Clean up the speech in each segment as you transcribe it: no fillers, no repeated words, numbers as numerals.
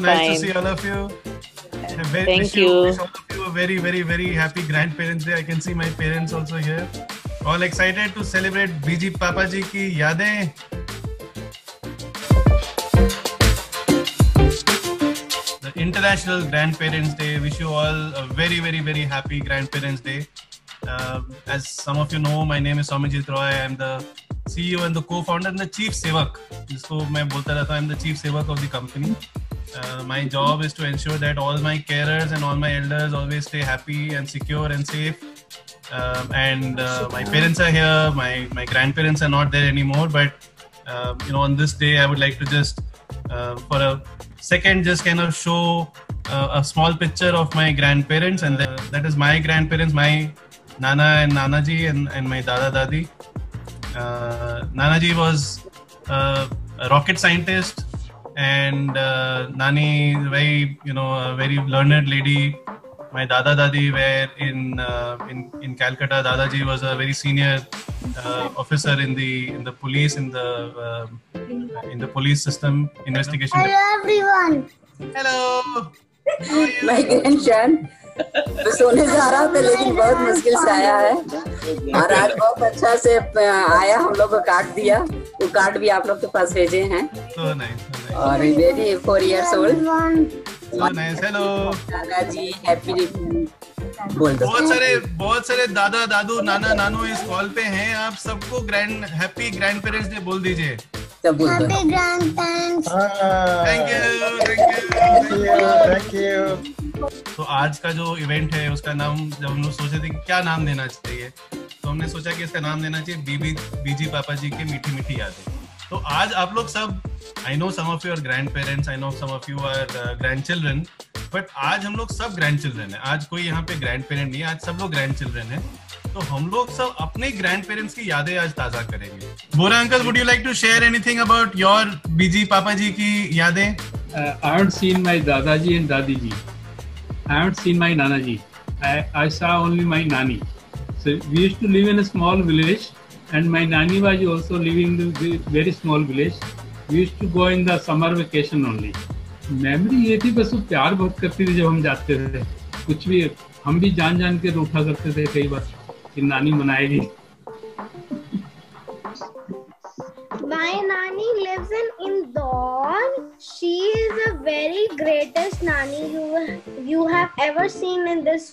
nice to time. see all of you. Thank you. Wish all of you a very, very, very happy Grandparents Day. I can see my parents also here. All excited to celebrate BG Papa Ji की यादें. The International Grandparents Day. Wish you all a very, very, very happy Grandparents Day. As some of you know, my name is Somajit Roy. I am the CEO and the co-founder and the chief sevak. जिसको मैं बोलता रहता हूँ, I am the chief sevak of the company. My job is to ensure that all my carers and all my elders always stay happy and secure and safe. My parents are here. My grandparents are not there anymore. But on this day, I would like to just for a second just kind of show a small picture of my grandparents, and that is my grandparents, my Nana and Nanaji, and my Dada Dadi. Nanaji was a rocket scientist, and Nani very a very learned lady. My Dada Dadi were in Calcutta. Dadaji was a very senior officer in the police, in the police system investigation. Hello everyone. Hello. My grandson तो सोने जा रहा था लेकिन बहुत मुश्किल से आया है और आज बहुत अच्छा से आया, हम लोग को कार्ड दिया, वो कार्ड भी आप लोग के पास भेजे हैं। So nice. और बेटी 4 years old। So nice. Hello. दादाजी हैप्पी बोल दो। बहुत सारे दादा दादू नाना नानू इस कॉल पे हैं। आप सबको हैप्पी ग्रैंड पेरेंट्स डे बोल दीजिए। Happy grandparents. Thank you. तो आज का जो इवेंट है उसका नाम, जब हम लोग सोचे थे कि क्या नाम देना चाहिए, तो हमने सोचा कि इसका नाम देना चाहिए बीजी पापा जी की मीठी मीठी यादें। तो आज आप लोग सब, I know some of you are grandparents, I know some of you are grandchildren, but आज हम लोग सब ग्रैंड चिल्ड्रन है। आज कोई यहाँ पे ग्रैंड पेरेंट नहीं है, आज सब लोग ग्रैंड चिल्ड्रन है। तो हम लोग सब अपने ग्रैंड पेरेंट्स की यादें आज ताजा करेंगे। Bora uncle, would you like to share anything about your बीजी पापा जी की यादें? I haven't seen my Dadaji and Dadiji. I haven't seen my Nanaji. I saw only my Nani. So we used to live in a small village, and my Nani was also living in a very small village. We used to go in the summer vacation only. Memory ये थी, बस वो प्यार बहुत करती थी जब हम जाते थे। कुछ भी हम भी जान के रूठा करते थे कई बार कि नानी मनाएगी। My nanny lives in Indore. She is the very greatest nanny you have ever seen in this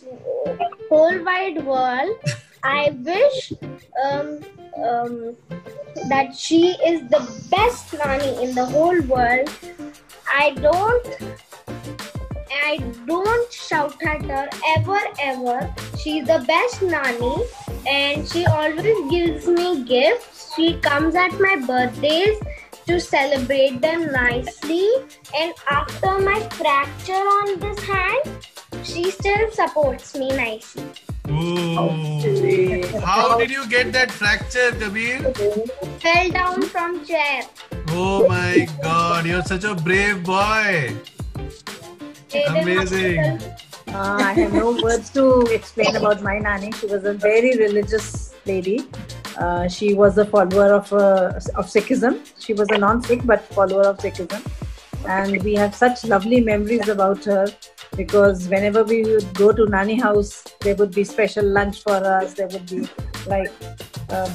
whole wide world. I wish that she is the best nanny in the whole world. I don't shout at her ever. She's the best nanny, and she always gives me gifts. She comes at my birthdays to celebrate them nicely, and after my fracture on this hand, she still supports me nicely. Ooh. How did you get that fracture, Kabir? Fell down from chair. Oh my God, you're such a brave boy. Amazing. I have no words to explain about my nanny. She was a very religious lady. She was a follower of Sikhism. She was a non-Sikh but follower of Sikhism. And we have such lovely memories about her, because whenever we would go to Nani house, there would be special lunch for us. There would be like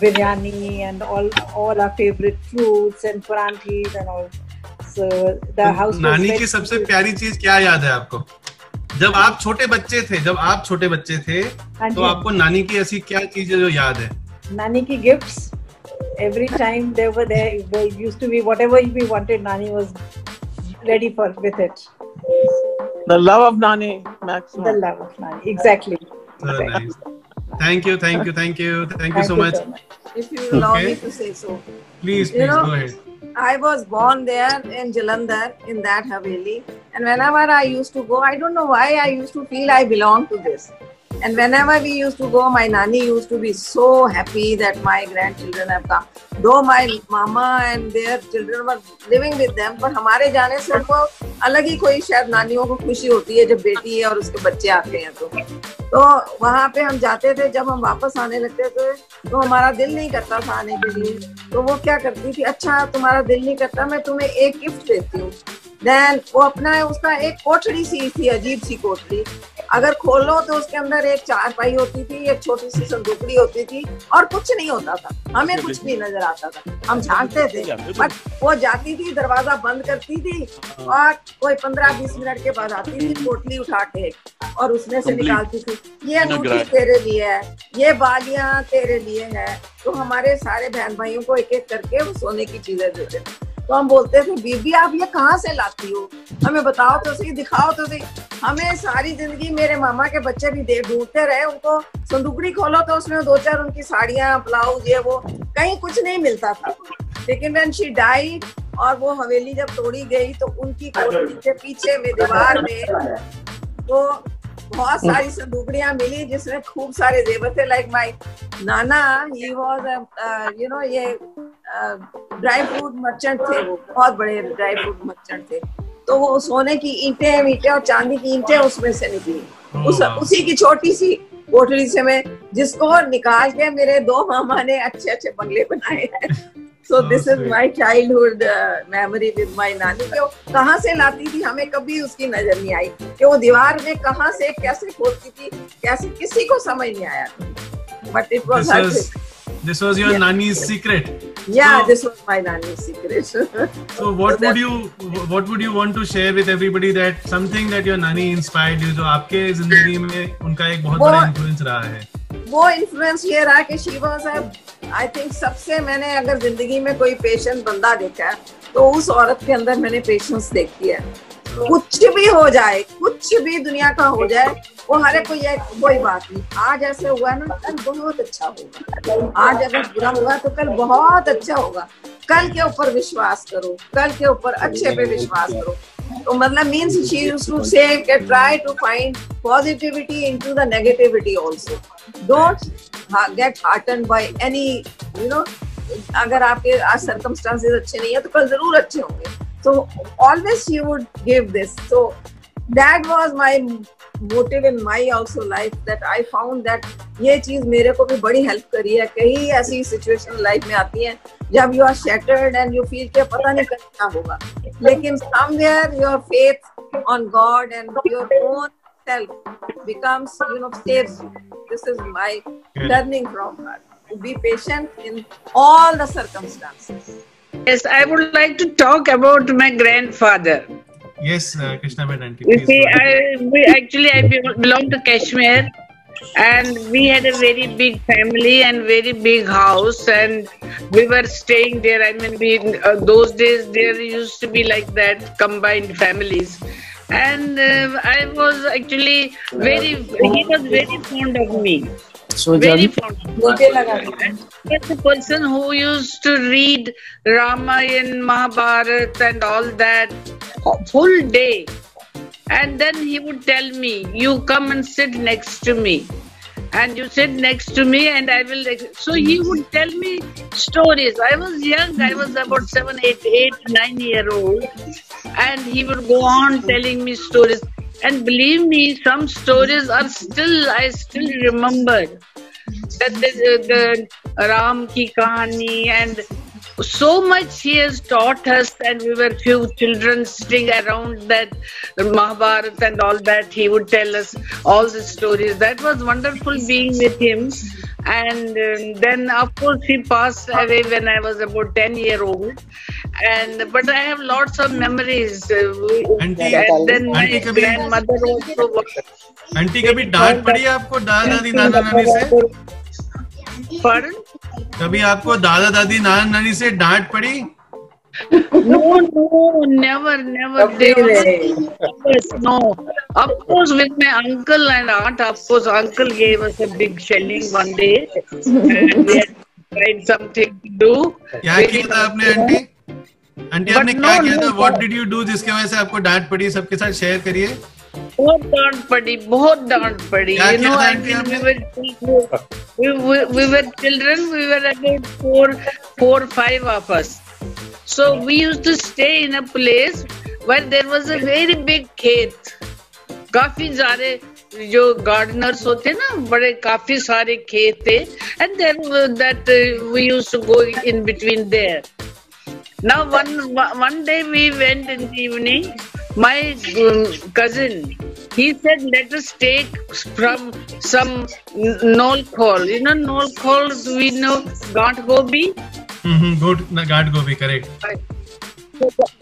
biryani and all our favorite fruits and paranthis and all. So the house. नानी की सबसे प्यारी चीज क्या याद है आपको? जब आप छोटे बच्चे थे, तो आपको नानी की ऐसी क्या चीज है जो याद है? Nani ki gifts. Every time they were there, they used to be whatever we wanted. Nani was ready with it. The love of Nani, maximum. The love of Nani, exactly. So nice. Thank you so much. If you allow me to say so. Please, go ahead. I was born there in Jalandhar, in that Haveli, and whenever I used to go, I don't know why I used to feel I belong to this. And whenever we used to go, my nanny used to be so happy that my grandchildren have come. Though my mama and their children were living with them, but हमारे जाने से उनको अलग ही कोई शायद नानियों को खुशी होती है जब बेटी है और उसके बच्चे आते हैं तो वहाँ पे हम जाते थे। जब हम वापस आने लगते थे तो हमारा दिल नहीं करता था आने के लिए, तो वो क्या करती थी, अच्छा तुम्हारा दिल नहीं करता, मैं तुम्हें एक गिफ्ट देती हूँ। देन वो अपना उसका एक कोठड़ी सी थी, अजीब सी कोठड़ी, अगर खोलो तो उसके अंदर एक चारपाई होती थी, एक छोटी सी संदूकड़ी होती थी और कुछ नहीं होता था, हमें कुछ भी नजर आता था, हम झांकते थे। बट वो जाती थी, दरवाजा बंद करती थी और कोई 15-20 मिनट के बाद आती थी पोटली उठा के और उसमें से निकालती थी, ये अंगूठी तेरे लिए है, ये बालियां तेरे लिए है। तो हमारे सारे बहन भाइयों को एक एक करके वो सोने की चीजें देते थे। तो हम बोलते थे बीबी आप ये कहाँ से लाती हो, हमें बताओ तो सही, दिखाओ तो सही। हमें सारी जिंदगी मेरे मामा के बच्चे भी ढूंढते रहे, उनको संदूकड़ी खोलो तो उसमें 2-4 उनकी साड़ियाँ, ब्लाउज, ये वो, कहीं कुछ नहीं मिलता था। लेकिन व्हेन शी डाइड और वो हवेली जब तोड़ी गई तो उनकी कोठरी के पीछे में दीवार में वो बहुत सारी संदूकड़ियां मिली जिसमें खूब सारे जेवर थे। Like my Nana, he was you know ये ड्राई फ्रूट मर्चेंट थे, वो बहुत बड़े ड्राई फ्रूट मर्चेंट थे। तो वो सोने की ईंटें और चांदी की ईंटें उसमें से निकली, उसी की छोटी सी कोठरी से मैं, जिसको निकाल के मेरे 2 मामा ने अच्छे अच्छे बंगले बनाए हैं। So this is my childhood memory with my नानी। कि वो कहाँ से लाती थी हमें कभी उसकी नजर नहीं आई, कि वो दीवार में कहाँ से कैसे खोलती थी, कैसे, किसी को समझ नहीं आया। But it was her trick. This was your nanny's secret. Yeah, this was my nanny's secret. So what would you want to share with everybody, that something that your nanny inspired you, जो आपके जिंदगी में उनका एक बहुत बड़ा influence रहा है? वो इन्फ्लुएंस ये रहा कि शी वाज, आई थिंक सबसे, मैंने अगर जिंदगी में कोई पेशेंट बंदा देखा है तो उस औरत के अंदर मैंने पेशेंस देखी है। कुछ भी हो जाए, कुछ भी दुनिया का हो जाए, वो हर एक को ये कोई बात नहीं, आज ऐसे हुआ ना कल बहुत अच्छा होगा, आज अगर बुरा हुआ तो कल बहुत अच्छा होगा, कल के ऊपर विश्वास करो, कल के ऊपर अच्छे पे विश्वास करो। तो मतलब means she used to say try to find positivity into the negativity also, don't get hurt by any, you know, अगर आपके आज सर्कमस्टांसेस अच्छे नहीं है तो कल जरूर अच्छे होंगे। So always she would give this. So that was my motive in my also life, that I found that ये चीज मेरे को भी बड़ी हेल्प करी है। कई ऐसी सिचुएशन लाइफ में आती है जब you are shattered and you feel कि पता नहीं क्या होगा, लेकिन somewhere your faith on God and your own self becomes, you know, saves you. This is my learning from her. To be patient in all the circumstances. Yes, I would like to talk about my grandfather. Yes, Krishna Aunty. You see, I belong to Kashmir, and we had a very big family and very big house, and we were staying there. I mean, those days there used to be like that, combined families. And I was actually he was very fond of me. Very fond. He's a person who used to read Ramayana, Mahabharata and all that full day. And then he would tell me, you come and sit next to me. And you sit next to me and I will... So he would tell me stories. I was young. I was about 7, 8, 9 year old. And he would go on telling me stories. And believe me, some stories are I still remember. That the Ram ki kahani, and so much he has taught us, and we were few children sitting around that Mahabharata and all that. He would tell us all the stories. That was wonderful being with him. And then of course he passed away when I was about 10 year old. But I have lots of memories. And then my grandmother also was. Aunty कभी डांट पड़ी आपको दादा दादी नाना नानी से? Pardon? कभी आपको दादा दादी नाना नानी से डांट पड़ी? No, never. No. Of course, with my uncle and aunt, of course, uncle gave us a big shelling one day, and we had to find something to do. क्या किया था आपने आंटी? आंटी आपने क्या किया था? What did you do जिसके वजह से आपको डांट पड़ी? सबके साथ शेयर करिए। बहुत डांट पड़ी। You know, we were children. We were about 4, 5 of us. So we used to stay in a place where there was a very big खेत. काफी सारे जो gardeners होते ना, बड़े काफी सारे खेत थे, and then we used to go in between there. Now one day we went in the evening. My cousin, he said, let us take from some Nol Khol. You know Nol Khol, we know Gant Gobi. Good, Ghat Gobi, correct.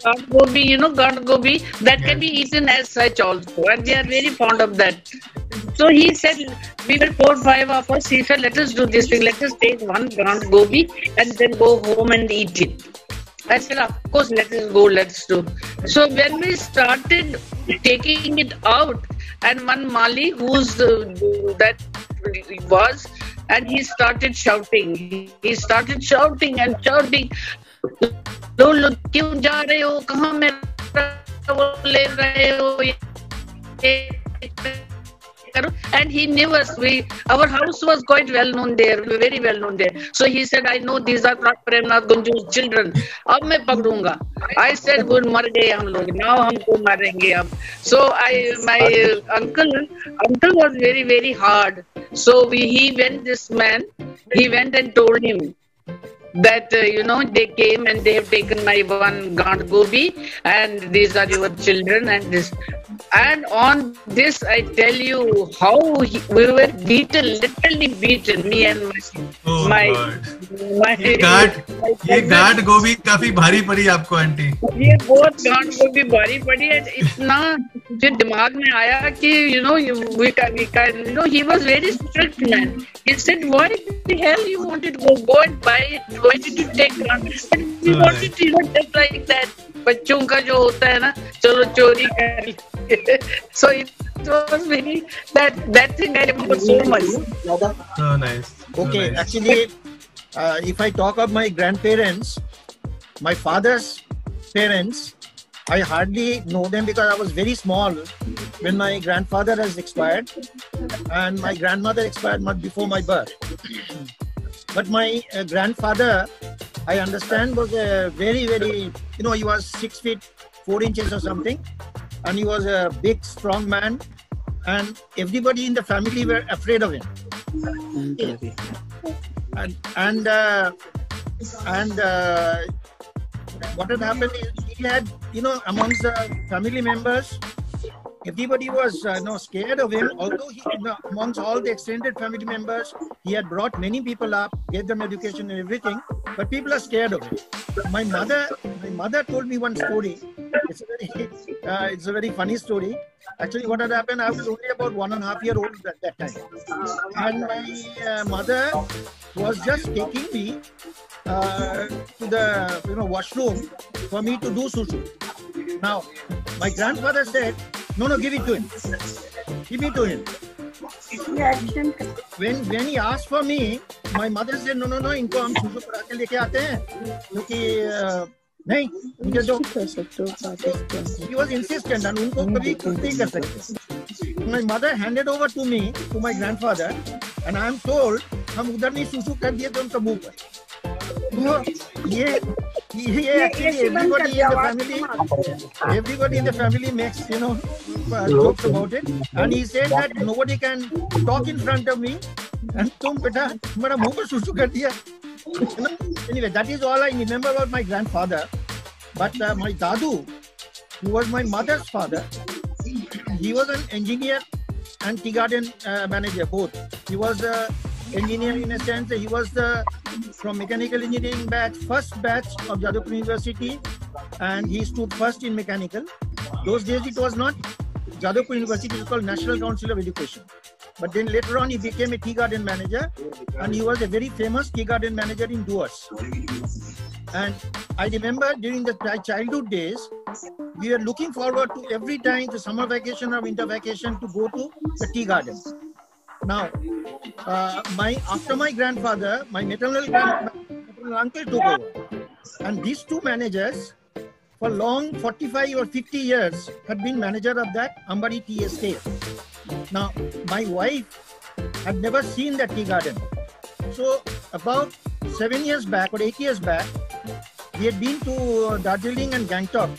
Gant Gobi, you know Gant Gobi, that can be eaten as such also, and they are very fond of that. So he said, we were 4-5 of us. He said, let us do this thing. Let us take one Gant Gobi and then go home and eat it. I said, of course, let us go, let's do. So when we started taking it out, and one Mali, who's that was, and he started shouting. He started shouting and shouting. लो क्यों जा रहे हो, कहाँ मेरा वो ले रहे हो, and he knew us. Our house was quite well known there, very well known there. So he said, I know these are not Premnath Gunju's children. अब मैं पकड़ूंगा. I said, good, मर गए हम लोग. Now हमको मारेंगे अब. So my uncle was very, very hard. So he went and told him that they came and they have taken my one Gant Gobi and these are your children and this. And on this, I tell you how we were beaten, literally beaten, me and my ये घाट गोभी काफी भारी पड़ी आपको aunty. ये बहुत घाट गोभी भारी पड़ी है. इतना मुझे दिमाग में आया कि we can he was very strict man. He said, why the hell you wanted to go and buy it? Why did you take grant? We wanted to just like that. बच्चों का जो होता है ना, चलो चोरी कर. So it was very that thing I remember so much. So nice. Okay, nice. Actually, if I talk of my grandparents, my father's parents, I hardly know them because I was very small when my grandfather has expired, and my grandmother expired much before my birth. But my grandfather, I understand, was a very, very, he was 6 feet 4 inches or something, and he was a big, strong man, and everybody in the family were afraid of him. And what had happened is he had, amongst the family members, everybody was scared of him. Although amongst all the extended family members, he had brought many people up, gave them education and everything, but people are scared of him. My mother told me one story. It's a very funny story. Actually, what had happened, I was only about 1.5 years old at that time, and my mother was just taking me to the washroom for me to do susu. Now, my grandfather said, no, give it to him. Give it to him. When he asked for me, my mother said, no, इनको हम सुसु करा के लेके आते हैं, क्योंकि नहीं मुझे जो he was insistent and उनको कभी कुछ नहीं कर सकते. My mother handed over to me, to my grandfather, and I am told हम उधर नहीं सुसु कर दिए तो उनका मुंह पर. ये actually everybody in the family makes jokes about it, and he said that nobody can talk in front of me, and तुम बेटा तुम्हारा मुंह पर सुसु कर दिया. Anyway, that is all I remember about my grandfather. But my dadu, who was my mother's father, he was an engineer and tea garden manager both. He was an engineer in a sense. He was from mechanical engineering first batch of Jadavpur University, and he stood first in mechanical. Those days it was not Jadavpur University, it was called National Council of Education. But then later on he became a tea garden manager, and he was a very famous tea garden manager in Duars. And I remember during the childhood days, we were looking forward to every time the summer vacation or winter vacation to go to the tea garden. Now, after my grandfather, my maternal uncle took over. And these two managers, for long 45 or 50 years, had been manager of that Ambari Tea Estate. Now, my wife had never seen that tea garden. So, about 7 years back or 8 years back, we had been to Darjeeling and Gangtok.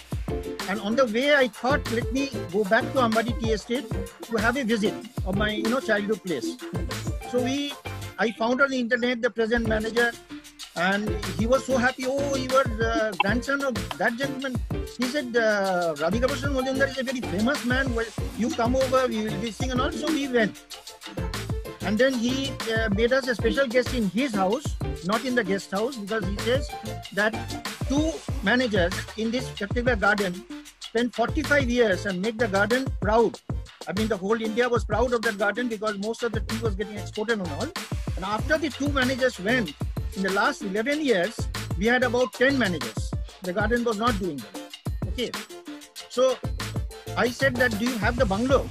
And on the way, I thought, let me go back to Ambari Tea Estate to have a visit of my childhood place. So I found on the internet the present manager And he was so happy. Oh, you are grandson of that gentleman. He said, Radhika Prasad Majumdar is a very famous man. Well, you come over, we will be singing. And also we went. And then he made us a special guest in his house, not in the guest house, because he says that 2 managers in this particular garden spent 45 years and make the garden proud. I mean, the whole India was proud of that garden because most of the tea was getting exported and all. And after the 2 managers went, in the last 11 years, we had about 10 managers. The garden was not doing well. Okay. So I said that, do you have the bungalow?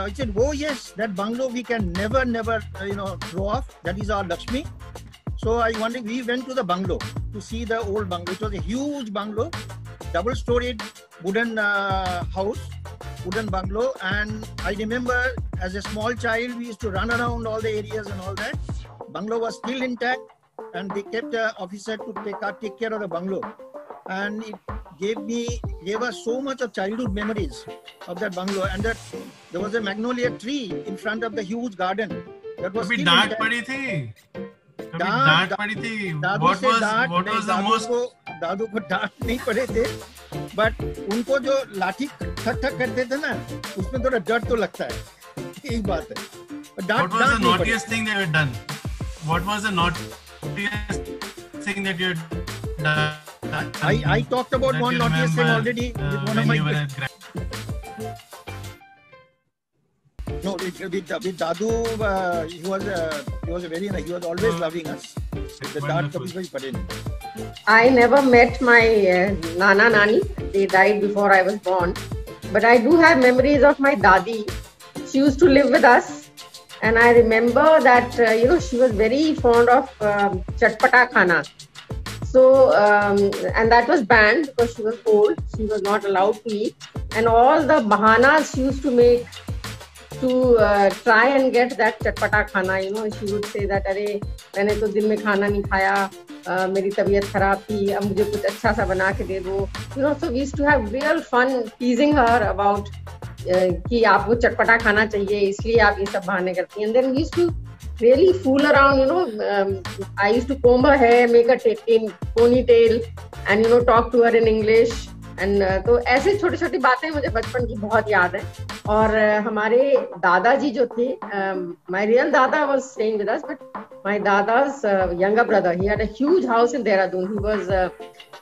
He said, oh yes, that bungalow we can never throw off. That is our Lakshmi. So we went to the bungalow to see the old bungalow. It was a huge bungalow, double-storied wooden house, wooden bungalow. And I remember as a small child, we used to run around all the areas and all that. Bungalow was still intact, and they kept an officer to take care of the bungalow. And it gave us so much of childhood memories of that bungalow. And that there was a magnolia tree in front of the huge garden. That was still intact. What was the most? दादू को डांट नहीं पड़े थे, but उनको जो लाठी ठक ठक करते थे ना, उसमें थोड़ा डर तो लगता है. यही बात है. What was the naughtiest thing that you had done? What was the naughtiest thing that you had done? I talked about one naughtiest thing already with one of my friends. No, with Dadu, he was always loving us. The dad kabhi bhi pade nahi. I never met my Nana Nani. They died before I was born. But I do have memories of my Dadi. She used to live with us. And I remember that, she was very fond of chatpata khana. So, and that was banned because she was old. She was not allowed to eat. And all the bahanas she used to make to try and get that chatpata khana, she would say that, "Arey, मैंने तो दिन में खाना नहीं खाया, मेरी तबीयत खराब थी, अब मुझे कुछ अच्छा सा बना के दे दो." So we used to have real fun teasing her about कि आपको चटपटा खाना चाहिए, इसलिए आप ये सब बहाने करती हैं. And then we used to really fool around, I used to comb her hair, make her ponytail, and talk to her in English. And तो ऐसे छोटी छोटी बातें मुझे बचपन की बहुत याद है. और हमारे दादाजी जो थे, my real dada was staying with us, but my dada's younger brother, he had a huge house in Dehradun. He was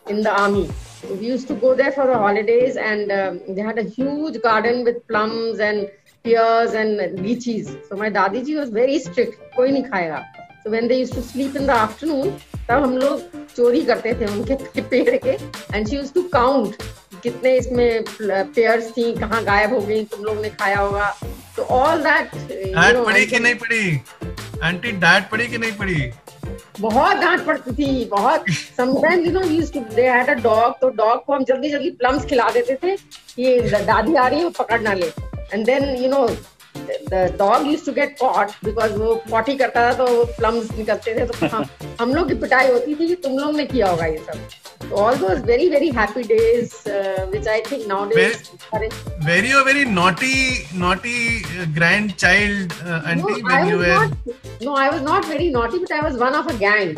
in the army. So we used to go there for the holidays, and they had a huge garden with plums and pears and lychees. So my dadi ji was very strict, koi nahi khayega. So when they used to sleep in the afternoon, तब हम लोग चोरी करते थे उनके पेड़ के, and she used to count कितने इसमें pears थी, कहाँ गायब हो गई, तुम लोग ने खाया होगा. So all that. डांट पड़ी कि नहीं पड़ी? आंटी डांट पड़ी कि नहीं पड़ी? बहुत डांट पड़ती थी, बहुत. Sometimes we used to, they had a dog, तो dog को हम जल्दी जल्दी plums खिला देते थे कि दादी आ रही है वो पकड़ ना ले. And then the dog used to get caught because वो potty करता था तो वो plums निकलते थे, तो हम लोग की पिटाई होती थी कि तुम लोग ने किया होगा ये सब. So all those very very happy days, which I think nowadays. Very naughty grandchild, auntie, when you were. No, I was not very naughty, but I was one of a gang.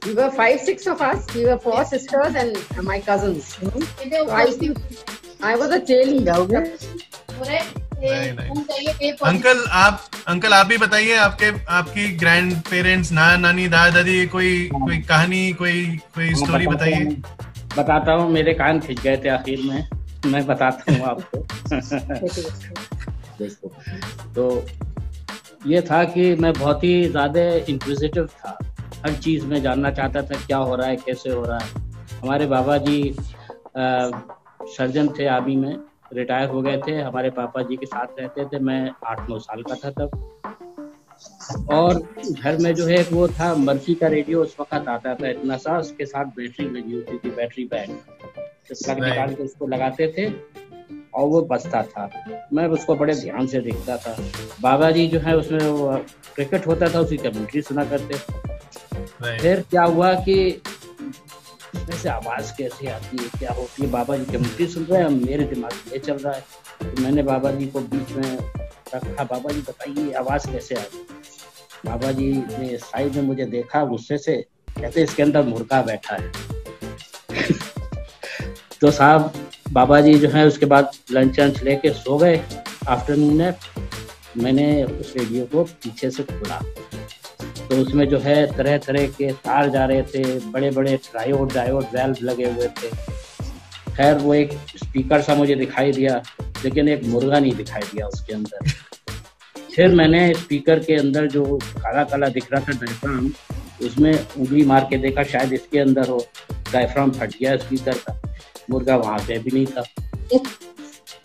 We were 5-6 of us. We were 4 sisters and my cousins. So I was a cheerleader. Uncle आप भी बताइए, आपकी grand parents, नानी दादी, कोई कहानी, कोई story बताइए. बताता हूँ, मेरे कान खिंच गए थे आखिर में, मैं बताता हूँ आपको. देखो, तो ये था कि मैं बहुत ही ज्यादा इंक्विजिटिव था, हर चीज में जानना चाहता था क्या हो रहा है, कैसे हो रहा है. हमारे बाबा जी सर्जन थे, आर्मी में रिटायर हो गए थे. हमारे पापा जी के साथ रहते थे. मैं 8-9 साल का था तब. और घर में जो है वो था, मर्फी का रेडियो उस वक्त आता था इतना सा, उसके साथ बैटरी लगी होती थी, बैटरी बैंड, प्लग निकाल के उसको लगाते थे और वो बजता था. मैं उसको बड़े ध्यान से देखता था. बाबा जी जो है उसमें वो क्रिकेट होता था, उसकी कमेंट्री सुना करते. फिर क्या हुआ कि वैसे आवाज कैसे आती है, क्या होती है, बाबा जी कमेंट्री सुन रहे हैं, मेरे दिमाग में ये चल रहा है. तो मैंने बाबा जी को बीच में रखा, बाबा जी बताइए आवाज कैसे आ रही. बाबा जी ने साइड में मुझे देखा गुस्से से, कहते इसके अंदर मुर्गा बैठा है। तो साहब बाबा जी जो है उसके बाद लंच वंच लेके सो गए आफ्टरनून में। मैंने उस रेडियो को पीछे से खोला तो उसमें जो है तरह तरह के तार जा रहे थे, बड़े बड़े डायोड वेल्व लगे हुए थे। खैर वो एक स्पीकर सा मुझे दिखाई दिया, लेकिन एक मुर्गा नहीं दिखाई दिया उसके अंदर। फिर मैंने स्पीकर के अंदर जो काला काला दिख रहा था डायफ्राम, उसमें उंगली मार के देखा शायद इसके अंदर हो। डायफ्राम फट गया स्पीकर का, मुर्गा वहां पे भी नहीं था।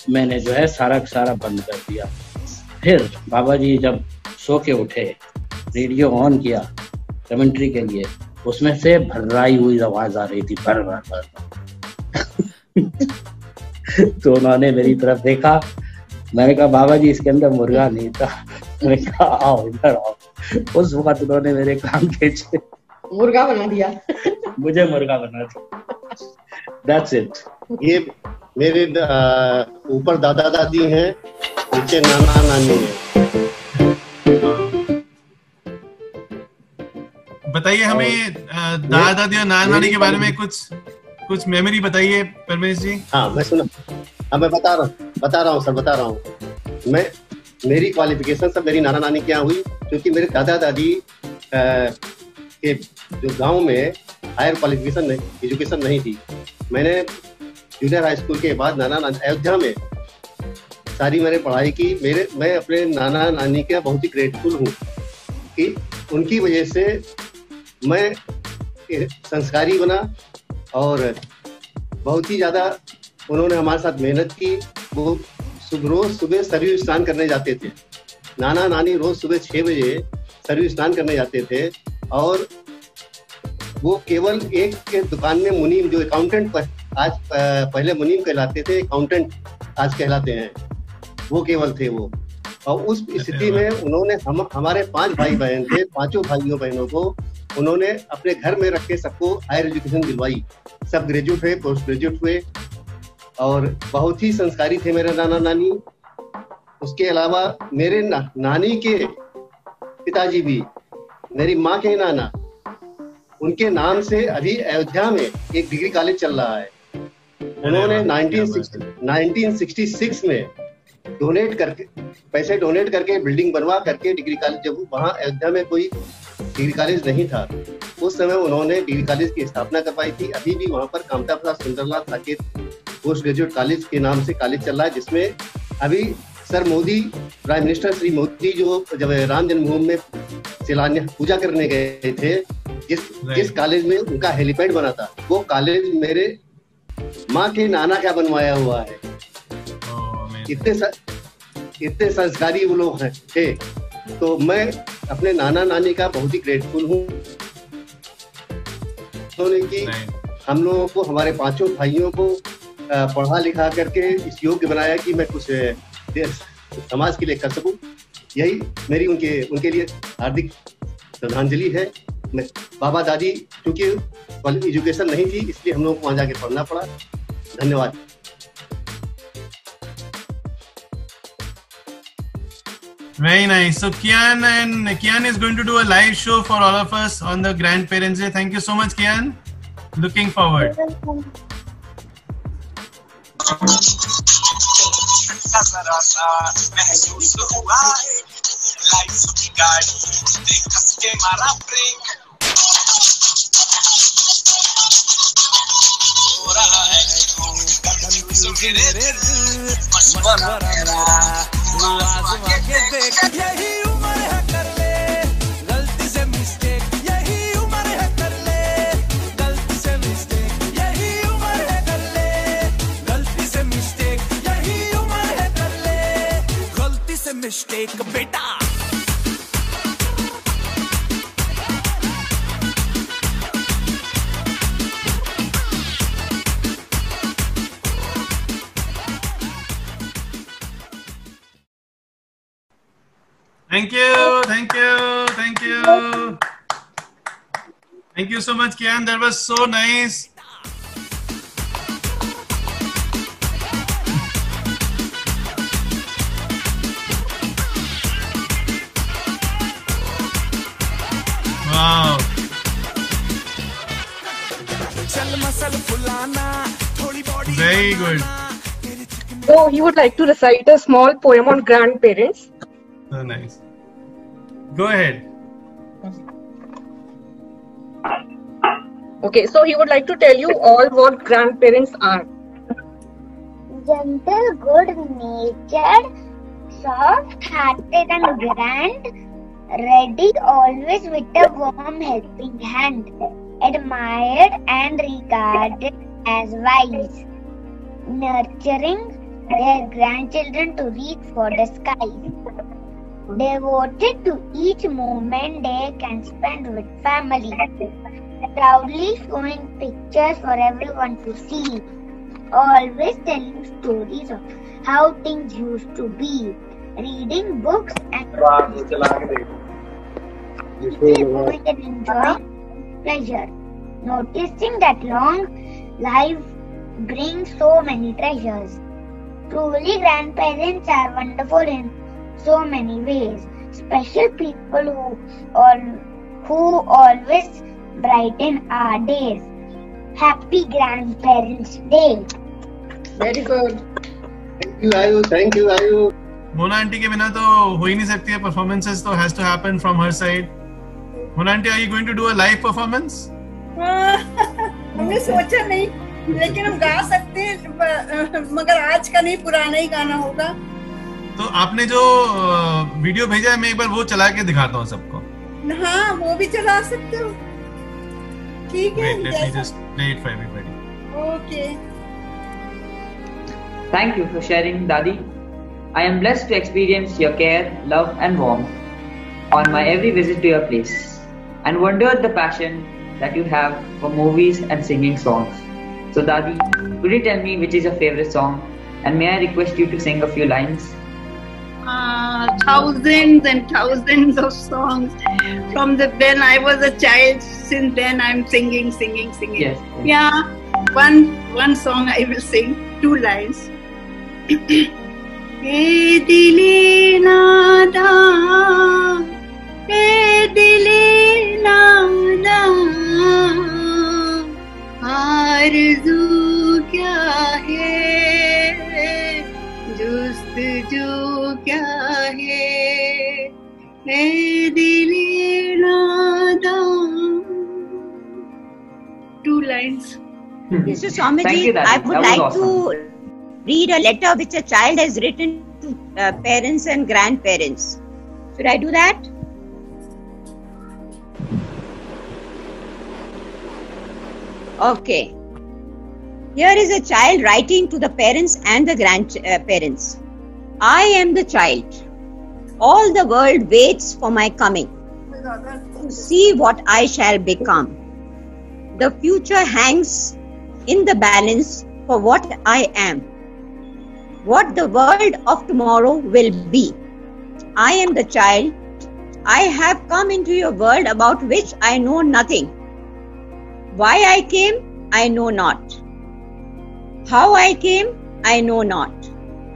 मैंने जो है सारा का सारा बंद कर दिया। फिर बाबा जी जब सो के उठे, रेडियो ऑन किया कमेंट्री के लिए, उसमें से भर्राई हुई आवाज आ रही थी, भर भर भर। तो उन्होंने मेरी तरफ देखा, मैंने कहा बाबा जी इसके अंदर मुर्गा नहीं था। मैंने कहा आओ इधर आओ। उस वक्त उन्होंने मेरे कान खींचे, मुर्गा बना दिया। मुझे मुर्गा बना दिया। That's it. ये मेरे ऊपर दादा दादी हैं, नीचे नाना नानी है। बताइए हमें दादा दादी और नाना नानी के बारे में कुछ मेमोरी बताइए परमेश जी। हाँ मैं सुना, अब मैं बता रहा हूँ सर। मेरी क्वालिफिकेशन सब मेरी नाना नानी क्या हुई, क्योंकि मेरे दादा दादी के जो गांव में हायर क्वालिफिकेशन एजुकेशन नहीं थी। मैंने जूनियर हाई स्कूल के बाद अयोध्या में सारी मैंने पढ़ाई की। मैं अपने नाना नानी का बहुत ही ग्रेटफुल हूँ कि उनकी वजह से मैं संस्कारी बना और बहुत ही ज़्यादा उन्होंने हमारे साथ मेहनत की। वो रोज सुबह सरयू स्नान करने जाते थे। नाना नानी रोज सुबह 6 बजे सरयू स्नान करने जाते थे और वो केवल एक के दुकान में मुनीम, जो अकाउंटेंट आज पहले मुनीम कहलाते थे, अकाउंटेंट आज कहलाते हैं, वो केवल थे वो। और उस स्थिति में उन्होंने हमारे 5 भाई बहन थे, 5 भाइयों बहनों को उन्होंने अपने घर में रख के सबको हायर एजुकेशन दिलवाई। सब ग्रेजुएट हुए, पोस्ट ग्रेजुएट हुए और बहुत ही संस्कारी थे मेरे नाना नानी। उसके अलावा मेरे नानी के पिताजी भी, मेरी माँ के नाना, उनके नाम से अभी अयोध्या में एक डिग्री कॉलेज चल रहा है। उन्होंने 1966 में पैसे डोनेट करके बिल्डिंग बनवा करके डिग्री कॉलेज, जब वहाँ अयोध्या में कोई डिग्री कॉलेज नहीं था उस समय उन्होंने डिग्री कॉलेज की स्थापना करवाई थी। अभी भी वहाँ पर Kamta Prasad Sundarlal Saket post graduate college के नाम से कॉलेज चल रहा है, जिसमें अभी sir Modi, prime minister Shri Modi जो जब राम जन्मभूमि में शिलान्यास पूजा करने गए थे, जिस कॉलेज में उनका हेलीपैड बना था, वो कॉलेज मेरे माँ के नाना क्या बनवाया हुआ है। इतने संस्कारी वो लोग थे। तो मैं अपने नाना नानी का बहुत ही ग्रेटफुल हूँ कि हम लोगों को, हमारे 5 भाइयों को पढ़ा लिखा करके इस योग्य बनाया कि मैं कुछ समाज के लिए कर सकूं। यही मेरी उनके लिए हार्दिक श्रद्धांजलि है। मैं बाबा दादी, क्योंकि एजुकेशन नहीं थी इसलिए हम लोग को वहां जाके पढ़ना पड़ा। धन्यवाद। Very nice. So Kian is going to do a live show for all of us on the Grandparents Day. Thank you so much, Kian. Looking forward. यही उम्र है कर ले गलती से मिस्टेक, यही उम्र है कर ले गलती से मिस्टेक, यही उम्र है कर ले गलती से मिस्टेक, यही उम्र है कर ले गलती से मिस्टेक बेटा। Thank you so much, Kian. That was so nice. Wow. Muscle फुलाना थोड़ी body Very good. So he would like to recite a small poem on grandparents. So nice. Go ahead. Okay, so he would like to tell you all what grandparents are. Gentle, good-natured, soft-hearted and grand, ready always with a warm helping hand, admired and regarded as wise, nurturing their grandchildren to reach for the skies, devoted to each moment they can spend with family, proudly showing pictures for everyone to see, always telling stories of how things used to be, reading books and moving and enjoying pleasure, noticing that long life brings so many treasures. Truly, grandparents are wonderful in so many ways. Special people who always brighten our days. Happy Grandparents Day. Very good. Thank you, Ayu. Mona aunty के बिना तो हो ही नहीं सकती है. Performances तो has to happen from her side. Mona aunty, are you going to do a live performance? हमने सोचा नहीं, लेकिन हम गा सकते हैं, मगर आज का नहीं, पुराना ही गाना होगा. तो आपने जो वीडियो भेजा है, मैं एक बार वो चला के दिखाता हूँ सबको. हाँ, वो भी चला सकते हो. ठीक है. Wait, let me just play it for everybody. Okay. Thank you for sharing, Dadi. I am blessed to experience your care, love and warmth on my every visit to your place, and wondered the passion that you have for movies and singing songs. So Dadi, could you tell me which is your favorite song, and may I request you to sing a few lines? Thousands and thousands of songs from when I was a child. Since then I'm singing. Yes. Yeah, one song I will sing, 2 lines. Hey dile nada, hey dile nada, आरज़ू क्या है, जुस्तजू क्या है दिले नादा. 2 lines. Mr. Swamiji, I would like to read a letter which a child has written to parents and grandparents. Should I do that? Okay. Here is a child writing to the parents and the grandparents. I am the child. All the world waits for my coming to see what I shall become. The future hangs in the balance for what I am, what the world of tomorrow will be. I am the child. I have come into your world about which I know nothing. Why I came, I know not. How I came, I know not.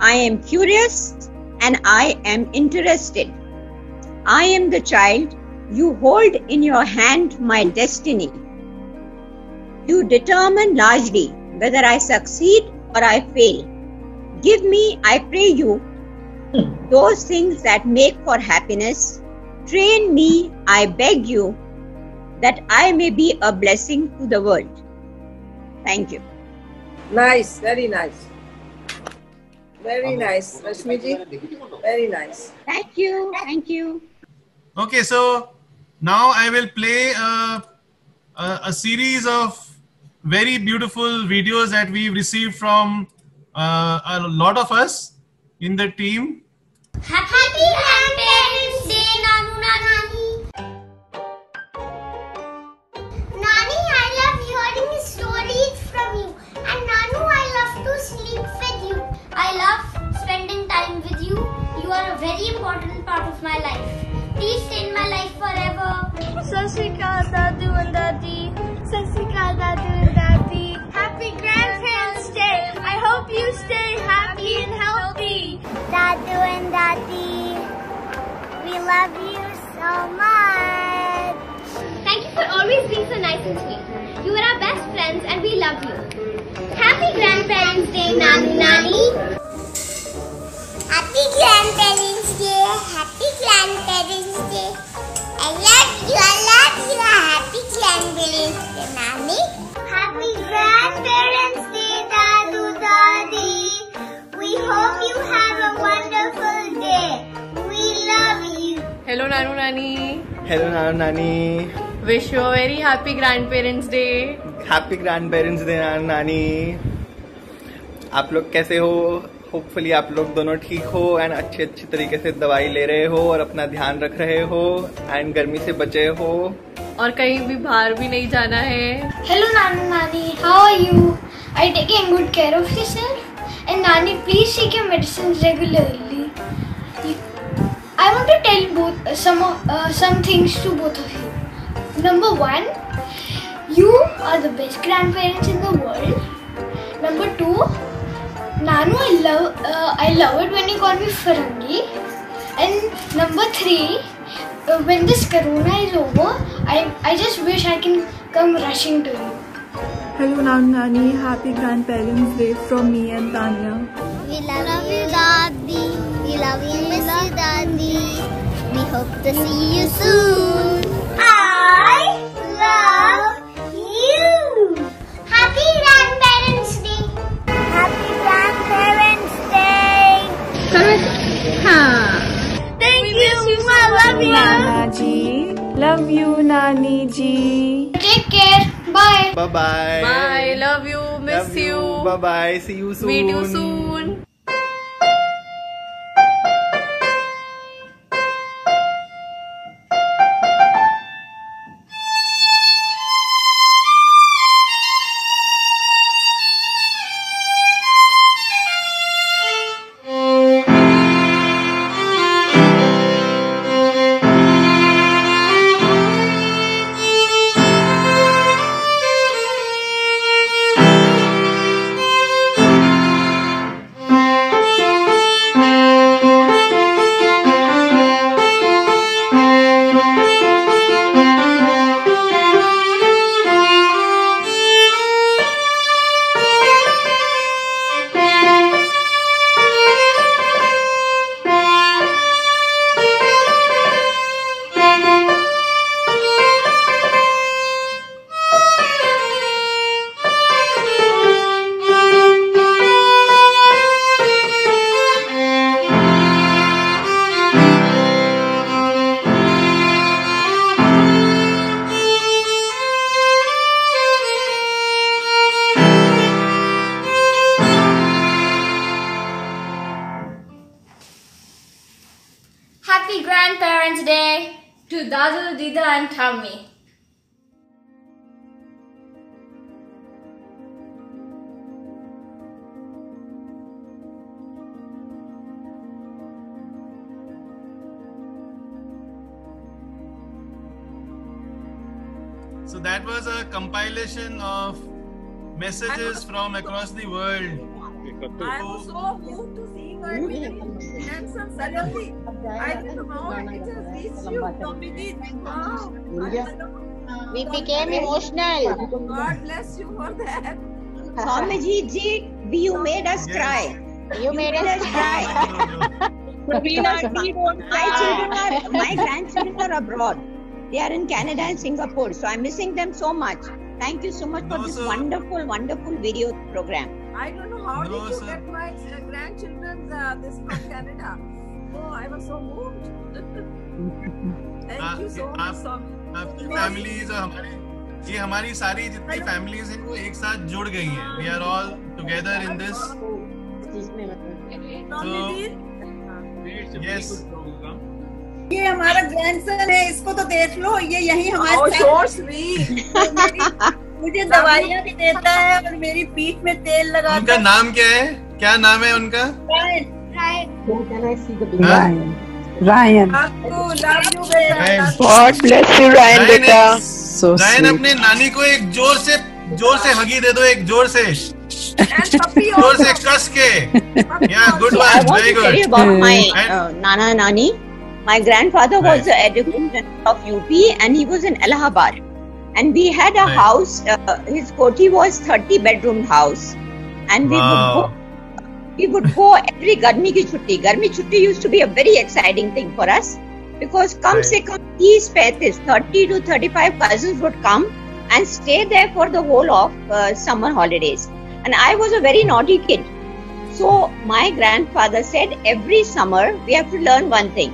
I am curious and I am interested. I am the child. You hold in your hand my destiny. You determine largely whether I succeed or I fail. Give me, I pray you, those things that make for happiness. Train me, I beg you, that I may be a blessing to the world. Thank you. Nice, very nice. Very nice, Rashmiji. Very nice. Thank you, thank you. Okay, so now I will play a series of very beautiful videos that we've received from a lot of us in the team. Happy Grandparents Day, Nanu Nani. Nani, I love hearing stories from you. And Nanu, I love to sleep with you. I love spending time with you. You are a very important part of my life. Please stay in my life forever. Sat Shri Akal, Dadu and Dadi. Sat Shri Akal, Dadu and Dadi. Happy Grandparents Day. I hope you stay happy and healthy. Dadu and Dadi, we love you so much. Thank you for always being so nice and sweet. You are our best friends and we love you. Happy Grandparents' Day, Nanu Nani. Happy Grandparents' Day. Happy Grandparents' Day. I love you. I love you. Happy Grandparents' Day, Nani. Happy Grandparents' Day, Dadu Dadi. We hope you have a wonderful day. We love you. Hello Nanu Nani. Hello Nanu Nani. Wish you a very happy Grandparents' Day. Happy Grandparents' Day Nanu Nani. आप लोग कैसे हो? Hopefully आप लोग दोनों ठीक हो and अच्छे तरीके से दवाई ले रहे हो और अपना ध्यान रख रहे हो एंड गर्मी से बचे हो और कहीं भी बाहर भी नहीं जाना है. Hello Nanu Nani, how are you? Are you taking good care of yourself? And Nani, please take your medicines regularly. I want to tell some things to both of you. Number 1, you are the best grandparents in the world. Number 2, Nanu, I love it when you call me Farangi. And number 3, when this corona is over, I just wish I can come rushing to you. Hello Nanu Nani, happy Grandparents' Day from me and Tanya. We love you, Daddy. We love you, miss you, Daddy. We hope to see you soon. I love you. Happy Grandparents' Day. Happy Grandparents' Day. Thank you. I love you. Nana ji, love you Nani ji. Take care. Bye. Bye bye. Bye. Love you. Miss you. Bye bye. See you soon. Meet you soon. Happy Grandparents' Day to Dadu, Dida and Tammy. So that was a compilation of messages from across the world. I was so moved to seeing her and suddenly I didn't know it has reached you, Dominique. Wow. We became emotional. God bless you for that. Swamiji ji, you made us cry. You made us cry. My grandchildren are abroad. They are in Canada and Singapore, so I'm missing them so much. Thank you so much for this wonderful, wonderful video program. I don't know how did you get my grandchildren this from Canada. Oh, I was so moved. Thank you so much, Swami. आपकी families और ये हमारी सारी जितनी families हैं वो एक साथ जुड़ गई हैं. We are all together in this. Yes. ये हमारा ग्रैंडसन है, इसको तो देख लो, ये यही हमारे साथ मुझे दवाइयाँ भी देता है और मेरी पीठ में तेल लगाता है. उनका नाम क्या है? क्या नाम है उनका? Ryan. God bless you, Ryan बेटा. रायन अपने नानी को एक जोर से हगी दे दो, एक जोर से कस के. Yeah, good one, very good. I want to tell you about my Nana Nani. My grandfather was the educator of UP and he was in Allahabad. and we had a Nice. house. His koti was 30-bedroom house, and Wow. we would go every garmi ki chutti. Garmi chutti used to be a very exciting thing for us because kam se kam 30-35 30 to 35 cousins would come and stay there for the whole of summer holidays. And I was a very naughty kid. So my grandfather said every summer we have to learn one thing.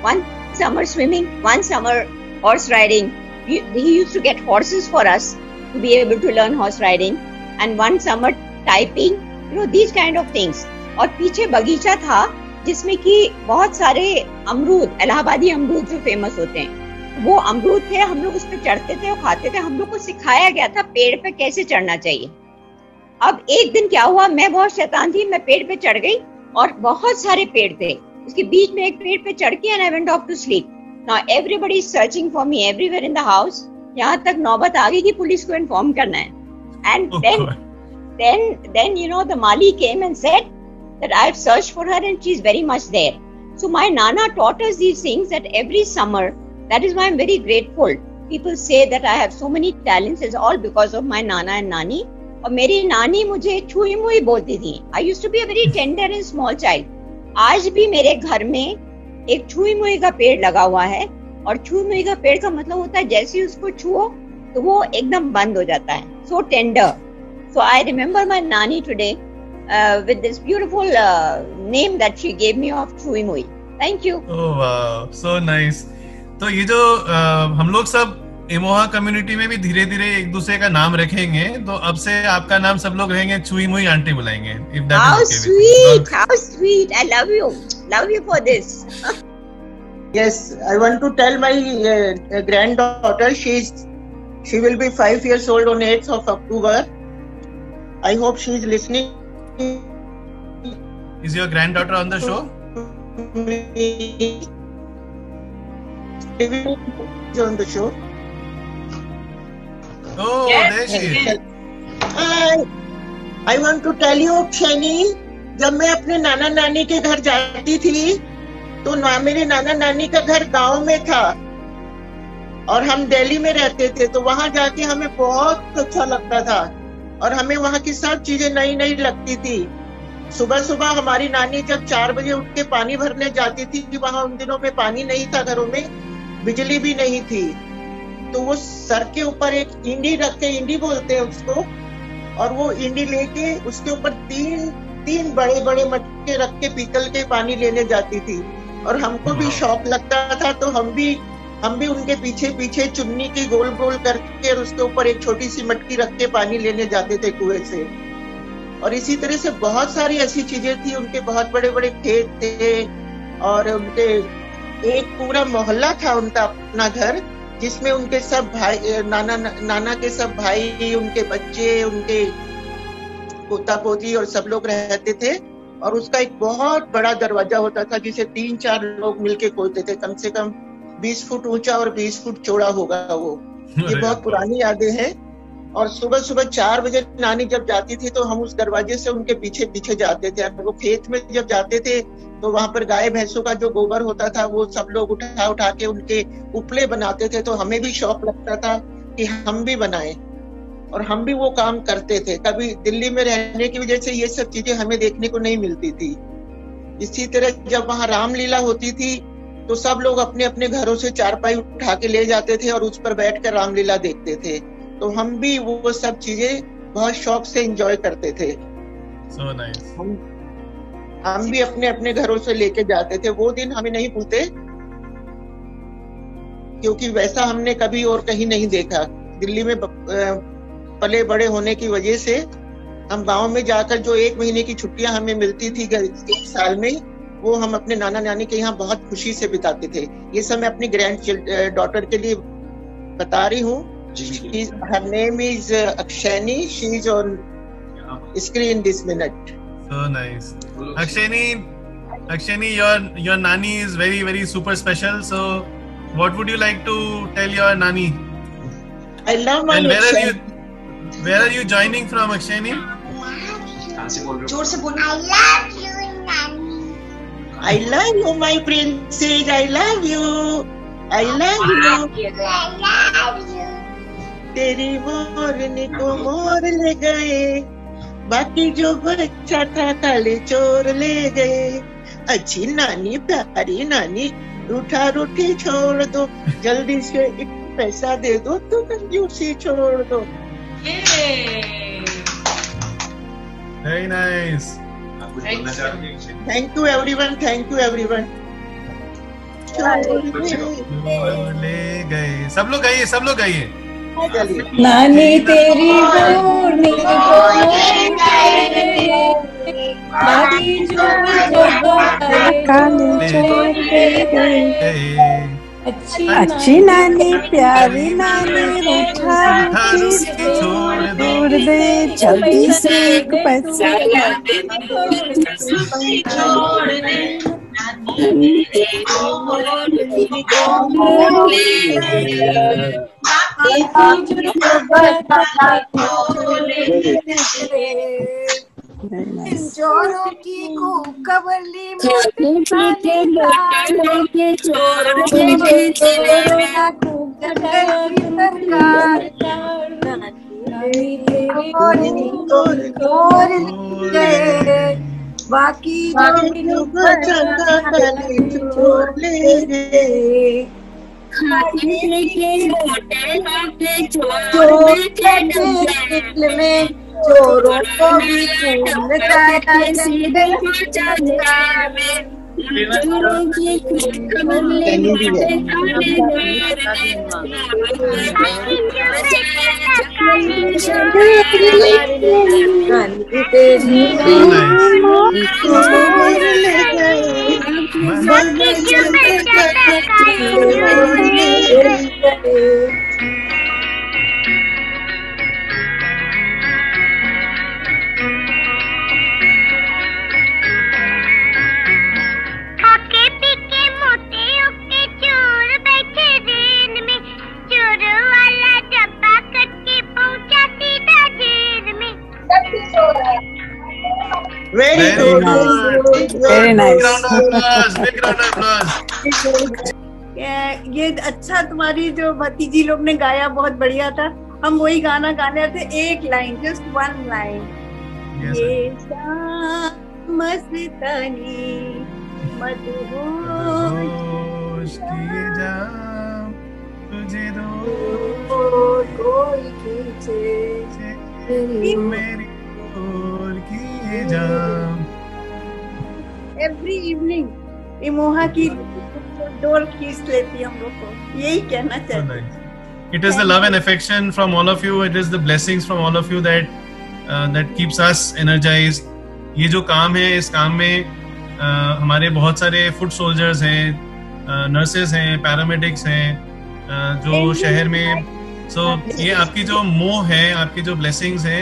One summer swimming, one summer horse riding. He used to get horses for us to be able to learn horse riding. And one summer typing, these kind of things. और पीछे बगीचा था जिसमें कि बहुत सारे अमरूद, इलाहाबादी अमरूद जो फेमस होते हैं, वो अमरूद थे. हम लोग उस पर चढ़ते थे और खाते थे. हम लोग को सिखाया गया था पेड़ पे कैसे चढ़ना चाहिए. अब एक दिन क्या हुआ, मैं बहुत शैतान थी, मैं पेड़ पे चढ़ गई और बहुत सारे पेड़ थे. उसके बीच में एक पेड़ पे चढ़ के and I went off to sleep. Now everybody is searching for me everywhere in the house. यहाँ तक नौबत आ गई कि पुलिस को इन्फॉर्म करना है. And then you know the Mali came and said that I have searched for her and she is very much there. So my Nana taught us these things that every summer. That is why I am very grateful. People say that I have so many talents. It's all because of my Nana and Nani. और मेरी नानी मुझे छुई मुई बोलती थी. I used to be a very tender and small child. आज भी मेरे घर में एक छुई मुई का पेड़ लगा हुआ है और छुई मुई का पेड़ का मतलब होता है जैसे उसको छुओ तो वो एकदम बंद हो जाता है. So tender. So I remember my nani today with this beautiful name that she gave me of छुई मुई. Thank you. Oh wow, so nice. तो ये जो हम लोग सब इमोहा कम्युनिटी में भी धीरे धीरे एक दूसरे का नाम रखेंगे, तो अब से आपका नाम सब लोग रहेंगे छुई मुई आंटी बुलाएंगे. How sweet, how sweet. I love you for this. Yes, I want to tell my granddaughter she will be 5 years old on 8th of October. I hope she is listening. Is your granddaughter on the show? Is on the show. Oh, yes. There she is. I want to tell you, Shani, जब मैं अपने नाना नानी के घर जाती थी तो मेरे नाना नानी का घर गांव में था और हम दिल्ली में रहते थे. तो वहां जाके हमें बहुत अच्छा लगता था और हमें वहां की सब चीजें नई नई लगती थी. सुबह सुबह हमारी नानी जब 4 बजे उठ के पानी भरने जाती थी, वहां उन दिनों में पानी नहीं था, घरों में बिजली भी नहीं थी, तो वो सर के ऊपर एक इंडी रख के, इंडी बोलते हैं उसको, और वो इंडी लेके उसके ऊपर तीन बड़े बड़े मटके रख के पीतल के पानी लेने जाती थी. और हमको भी शौक लगता था तो हम भी उनके पीछे पीछे चुन्नी की गोल गोल करके और उसके ऊपर एक छोटी सी मटकी रख के पानी लेने जाते थे कुएं से. और इसी तरह से बहुत सारी ऐसी चीजें थी. उनके बहुत बड़े बड़े खेत थे और उनके एक पूरा मोहल्ला था उनका अपना घर, जिसमें उनके सब भाई, नाना के सब भाई, उनके बच्चे, उनके पोता पोती और सब लोग रहते थे. और उसका एक बहुत बड़ा दरवाजा होता था जिसे 3-4 लोग मिलके खोलते थे. कम से कम 20 फुट ऊंचा और 20 फुट चौड़ा होगा वो. ये बहुत पुरानी यादें हैं. और सुबह सुबह 4 बजे नानी जब जाती थी तो हम उस दरवाजे से उनके पीछे पीछे जाते थे. वो खेत में जब जाते थे तो वहां पर गाय भैंसों का जो गोबर होता था वो सब लोग उठा के उनके उपले बनाते थे. तो हमें भी शौक लगता था कि हम भी बनाएं और हम भी वो काम करते थे. कभी दिल्ली में रहने की वजह से ये सब चीजें हमें देखने को नहीं मिलती थी. इसी तरह जब वहां रामलीला होती थी तो सब लोग अपने अपने घरों से चारपाई उठा के ले जाते थे और उस पर बैठकर रामलीला देखते थे. तो हम भी वो सब चीजें बहुत शौक से एंजॉय करते थे. So nice. हम भी अपने अपने घरों से लेके जाते थे. वो दिन हमें नहीं भूलते क्योंकि वैसा हमने कभी और कहीं नहीं देखा. दिल्ली में पले बड़े होने की वजह से हम गांव में जाकर जो 1 महीने की छुट्टियां हमें मिलती थी 1 साल में, वो हम अपने नाना नानी के यहाँ बहुत खुशी से बिताते थे. ये सब मैं अपनी ग्रैंड डॉटर के लिए बता रही हूँ. Her name is Akshani. She is on screen this minute. So nice. Akshani, your nani is very very super special. So, what would you like to tell your nani? I love my. And where are you joining from, Akshani? जोर से बोलो. I love you, nani. I love you, my princess. I love you. I love you. I love you. तेरी मोरनी को मोर ले गए, बाकी जो बच्चा था काले चोर ले गए। अच्छी नानी प्यारी नानी, रूठा रूठी छोड़ दो, जल्दी से एक पैसा दे दो तो कंजूसी छोड़ दो। Very nice. Thank you everyone, thank you everyone. ले गए, सब लोग गाइए, सब लोग गाइए। नानी तेरी मोरनी को बाकी जो काले चोर ले गए। अच्छी नानी प्यारी नानी, रूठा रूठी छोड़ दे, जल्दी से एक पैसा छोड़ दे। चोरों की कुकबली बाकी जो छोड़ ले में चोरों को भी Very good. Very nice. Big round of applause. ये अच्छा तुम्हारी जो भतीजी लोग ने गाया बहुत बढ़िया था। हम वही गाना गाने थे, एक लाइन, जस्ट वन लाइन। ये मस्तानी मधुहोश किए जाम, तुझे दूर कोई खींचे मेरी ओर किए जाम। एवरी इवनिंग इमोहा की डोर खींच लेती हम लोग को, यही कहना चाहते हैं। It is the love and affection from all of you. It is the blessings from all of you that keeps us energized. ये जो काम है, इस काम में हमारे बहुत सारे फुट सोल्जर्स हैं, नर्सेस हैं, पैरामेडिक्स हैं, जो शहर में। ये आपकी जो मोह है, आपकी जो ब्लेसिंग्स है,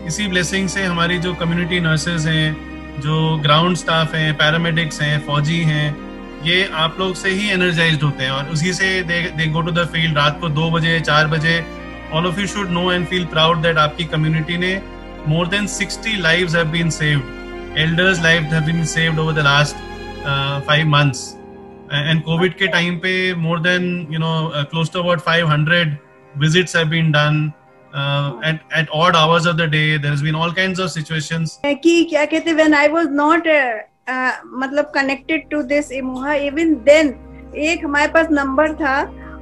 इसी ब्लेसिंग से हमारी जो कम्युनिटी नर्सेस हैं, जो ग्राउंड स्टाफ हैं, पैरामेडिक्स हैं, फौजी हैं, ये आप लोग से ही एनर्जाइज्ड होते हैं और उसी से दे गो टू द फील्ड रात को 2 बजे 4 बजे। All of you should know and feel proud that आपकी कम्युनिटी ने more than 60 lives have been saved. Elders' lives have been saved over the last 5 months. And COVID के time पे more than close to about 500 visits have been done at odd hours of the day. There has been all kinds of situations. कि क्या कहते, when I was not मतलब connected to this इमोहा, even then एक हमारे पास number था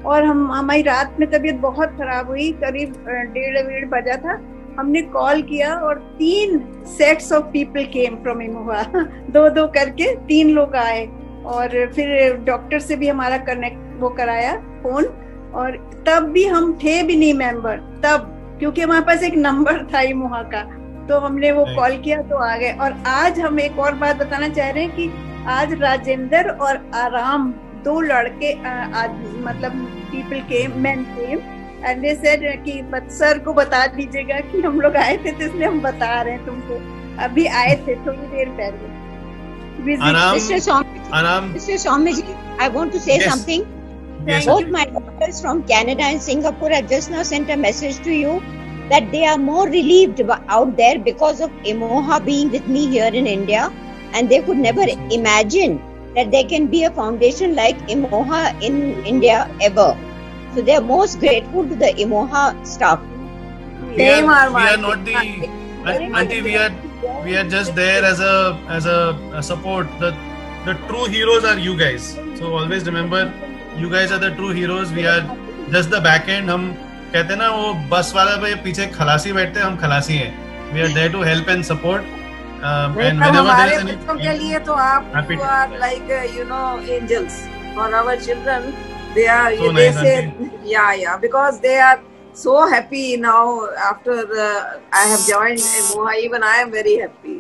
और हमारी रात में तबीयत बहुत खराब हुई, करीब 1:30 बजा था। हमने कॉल किया और 3 sets of people came from इमोहा, 2-2 करके 3 लोग आए और फिर डॉक्टर से भी हमारा कनेक्ट वो कराया फोन। और तब भी हम थे भी नहीं मेंबर तब, क्योंकि हमारे पास एक नंबर था इमोहा का, तो हमने वो कॉल किया तो आ गए। और आज हम एक और बात बताना चाह रहे हैं कि आज राजेंद्र और आराम 2 लड़के मतलब people came, main came and they said कि सर को बता दीजिएगा कि हम लोग आए थे, तो इसलिए हम बता रहे हैं तुमको, अभी आए थे थोड़ी देर पहले। Mr. Swamiji, I want to say something. Yes, both my daughters from Canada and Singapore have just now sent a message to you that they are more relieved out there because of Emoha being with me here in India, and they could never imagine that there can be a foundation like Emoha in India ever. So they are most grateful to the Imoha staff. We are not the auntie. We are just there as a support. The true heroes are you guys. So always remember, you guys are the true heroes. We are just the back end. हम कहते हैं ना वो बस वाला पे पीछे खलासी बैठते हैं, हम खलासी हैं. We are there to help and support. And whenever there is any, के लिए तो आप you are like angels for our children. They are So they nice, say yeah because they are so happy now after I have joined Imoha. Even I am very happy.